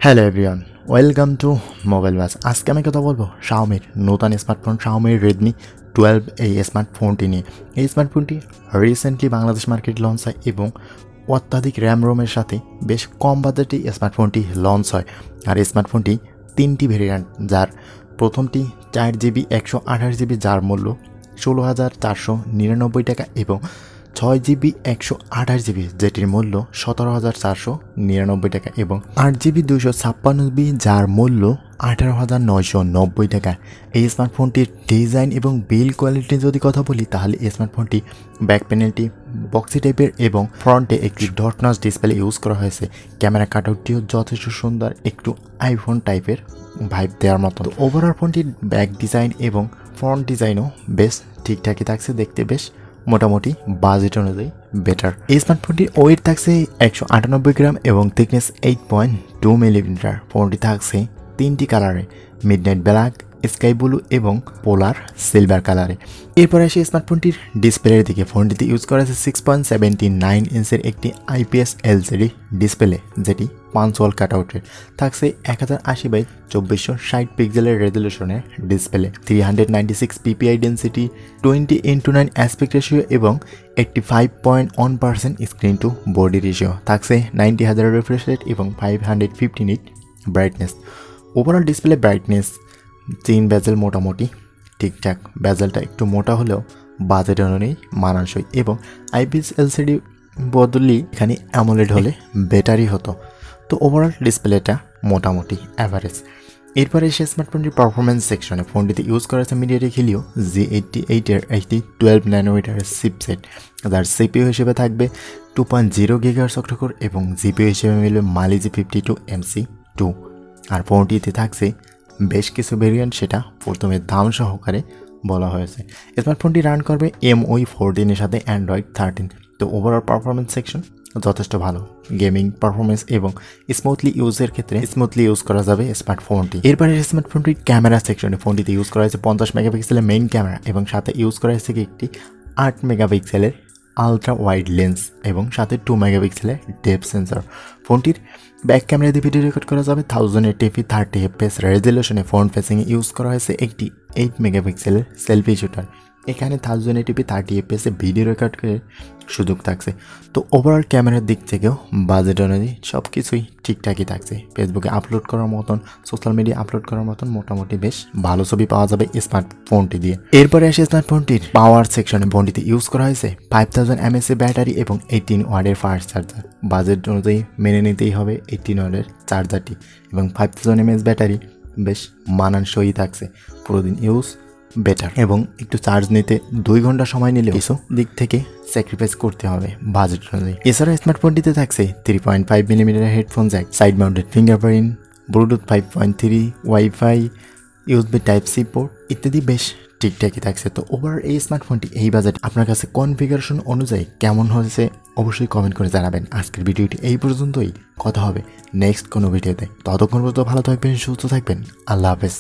Hello everyone, welcome to mobile বাজ। আজকে আমি কথা বলবো xiaomiর নতুন স্মার্টফোন xiaomi Redmi 12 এই স্মার্টফোনটি নিয়ে। এই স্মার্টফোনটি রিসেন্টলি বাংলাদেশ মার্কেট লঞ্চ হয় এবং অত্যাধিক র্যাম রোমের সাথে বেশ কম বাজেটে স্মার্টফোনটি লঞ্চ হয়। আর এই স্মার্টফোনটি তিনটি ভেরিয়েন্ট, যার প্রথমটি 4GB 128GB যার মূল্য 16,499 টাকা এবং 6GB 128GB যেটির মূল্য 17,499 টাকা এবং 8GB 256GB যার মূল্য 18,990 টাকা। এই স্মার্টফোনটির ডিজাইন এবং বিল্ড কোয়ালিটি যদি কথা বলি তাহলে এই স্মার্টফোনটি ব্যাক প্যানেলটি বক্সি টাইপের এবং ফ্রন্টে একটি ডট নচ ডিসপ্লে ইউজ করা হয়েছে। ক্যামেরা কাটআউটটিও যথেষ্ট সুন্দর, একটু আইফোন টাইপের ভাইব দেওয়ার মতো। ওভারঅল ফোনটির ব্যাক ডিজাইন এবং ফ্রন্ট ডিজাইনও বেশ ঠিকঠাকই থাকছে, দেখতে বেশ মোটামুটি বাজেট অনুযায়ী বেটার। এই স্মার্টফোনটির ওয়েট থাকছে 198 গ্রাম এবং থিকনেস 8.2 মিলিমিটার। ফোনটি থাকছে তিনটি কালারে, মিডনাইট ব্ল্যাক, স্কাই ব্লু এবং পোলার সিলভার কালারে। এরপরে আসে স্মার্টফোনটির ডিসপ্লের দিকে। ফোনটিতে ইউজ করা আছে 6.79 ইঞ্চের একটি IPS LCD ডিসপ্লে, যেটি 5 ওয়াল কাটআউটের। থাকছে 1080x2460 পিক্সেলের রেজলিউশনের display, 396 PPI density, 20:9 aspect ratio এবং 85.1% স্ক্রিন টু বডি রেশিও। থাকছে 90,000 রিফ্রেশ রেট এবং 550 nit brightness. Overall display brightness 3 bezel মোটামুটি ঠিকঠাক, বেজেলটা একটু মোটা হলেও বাজেট অনুযায়ী মানানসই এবং IPS LCD বদলি এখানে অ্যামোলেড হলে বেটারই হতো। তো ওভারঅল ডিসপ্লেটা মোটামুটি অ্যাভারেজ। এরপরে এসে স্মার্টফোনটির পারফরমেন্স সেকশনে। ফোনটিতে ইউজ করা হয়েছে মিডিয়াটেক হিলিও G88 একটি 12 ন্যানোমিটারের চিপসেট, যার CPU হিসেবে থাকবে 2.0 GHz অক্টোকোর এবং GPU হিসেবে মিলবে Mali G52 MC2। আর ফোনটিতে থাকছে বেশ কিছু ভেরিয়েন্ট, সেটা প্রথমে দাম সহকারে বলা হয়েছে। স্মার্টফোনটি রান করবে MOE 14 এর সাথে Android 13। তো ওভারঅল পারফরমেন্স সেকশন যথেষ্ট ভালো, গেমিং পারফরমেন্স এবং স্মুথলি ইউজের ক্ষেত্রে স্মুথলি ইউজ করা যাবে স্মার্টফোনটি। এরপরে স্মার্টফোনটির ক্যামেরা সেকশনে। ফোনটিতে ইউজ করা হয়েছে 50 মেগাপিক্সেলের মেইন ক্যামেরা এবং সাথে ইউজ করা হয়েছে একটি 8 মেগাপিক্সেলের আলট্রা ওয়াইড লেন্স এবং সাথে 2 মেগাপিক্সেলের ডেপথ সেন্সর। ফোনটির ব্যাক ক্যামেরা দিয়ে ভিডিও রেকর্ড করা যাবে 1080p 30fps রেজলিউশনে। ফ্রন্ট ফেসিংয়ে ইউজ করা হয়েছে একটি 8 মেগাপিক্সেলের সেলফি শুটার। এখানে 1080p 30fps ভিডিও রেকর্ড করে সুযোগ থাকছে। তো ওভারঅল ক্যামেরার দিক থেকেও বাজেট অনুযায়ী সব কিছুই ঠিকঠাকই থাকছে। ফেসবুকে আপলোড করার মতন, সোশ্যাল মিডিয়া আপলোড করার মতন মোটামুটি বেশ ভালো ছবি পাওয়া যাবে স্মার্টফোনটি দিয়ে। এরপরে আসে স্মার্টফোনটির পাওয়ার সেকশনে। ফোনটিতে ইউজ করা হয়েছে 5000 mAh ব্যাটারি এবং 18 ওয়াটের ফাস্ট চার্জার। বাজেট অনুযায়ী মেনে নিতেই হবে 18 ওয়াটের চার্জারটি এবং 5000 mAh ব্যাটারি বেশ মানানসই থাকছে। পুরোদিন ইউজ বেটার এবং একটু চার্জ নিতে 2 ঘন্টা সময় নিলেও কিছু দিক থেকে স্যাক্রিফাইস করতে হবে বাজেট অনুযায়ী। এছাড়া স্মার্টফোনটিতে থাকছে 3.5 millimetre headphone Jack, side mounted fingerprint, Bluetooth 5.3, wifi, USB Type-C port ইত্যাদি বেশ ঠিকঠাকই থাকছে। তো ওভার এই স্মার্টফোনটি এই বাজেট আপনার কাছে কনফিগারেশন অনুযায়ী কেমন হয়েছে অবশ্যই কমেন্ট করে জানাবেন। আজকের ভিডিওটি এই পর্যন্তই, কথা হবে নেক্সট কোনো ভিডিওতে। ততক্ষণ পর্যন্ত ভালো থাকবেন, সুস্থ থাকবেন, আল্লাহ হাফেজ।